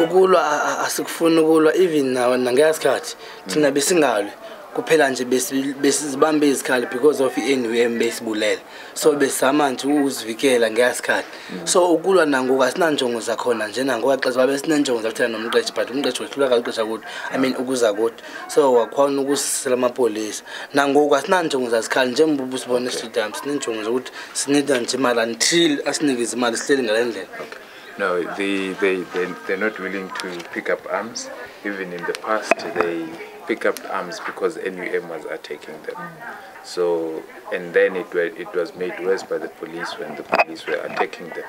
Ukulwa asikufuni ukulwa even nawe nangesikhathi thina besingalwe kuphela nje besizibambe izikhali because of iNUM besibulele so besizama nje ukuzivikela ngesikhathi so ukulwa nangoku asinanjongo zakhona nje nangoku xa babe sinenjongo zakuthela nomqeqeshi but umqeqeshi wehlula kaqeqesha kuthi ukuza kuthi so wakhona ukusisela amapolisa nangoku asinanjongo zazikhali njengoba usibona eStadium sinenjongo zokuthi sinida nje imali until asinikeze imali sihleli ngalendlela. No, they're not willing to pick up arms. Even in the past, they pick up arms because NUM was attacking them. So, and then it was made worse by the police when the police were attacking them.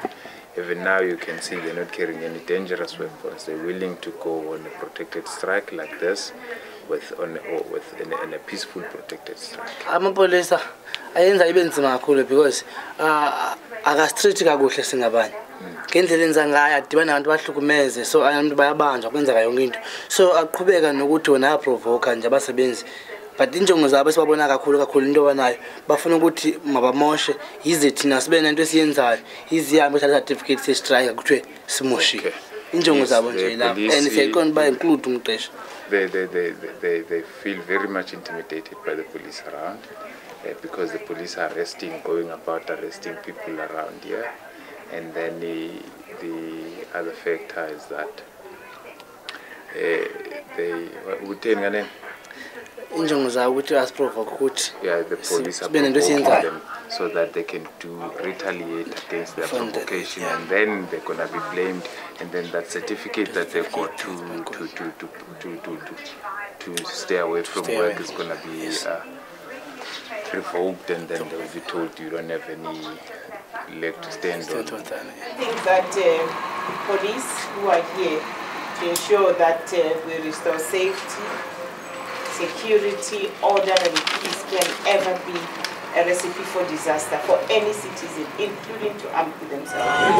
Even now, you can see they're not carrying any dangerous weapons. They're willing to go on a protected strike like this, in a peaceful protected strike. Amapolisa ayenza ibe nzima kakhulu because akastreet kakuhle singabanye. Ngendlela enza ngayo adibana nabantu bahlukumeze so abantu bayabanjwa kwenzeka yonke into so aqhubeka nokuthi wona ayaprovoke nje abasebenzi but injongo zabo esibabona kakhulu into banayo bafuna ukuthi mabamoshe yize thina sibe nento esiyenzayo izihambe thatha certificate se strike kuthiwe simoshike injongo zabo nje lapho and siyayiqonda ba include umqeshi. They feel very much intimidated by the police around because the police are going about arresting people around here. And then the other factor is that the police are provoking them so that they can retaliate against their provocation, and then they're gonna be blamed, and then that certificate that they've got to stay away from work is gonna be revoked, and then they'll be told you don't have any leg to stand on. I think that police who are here to ensure that we restore safety, security, order and peace can ever be a recipe for disaster for any citizen, including to arm themselves.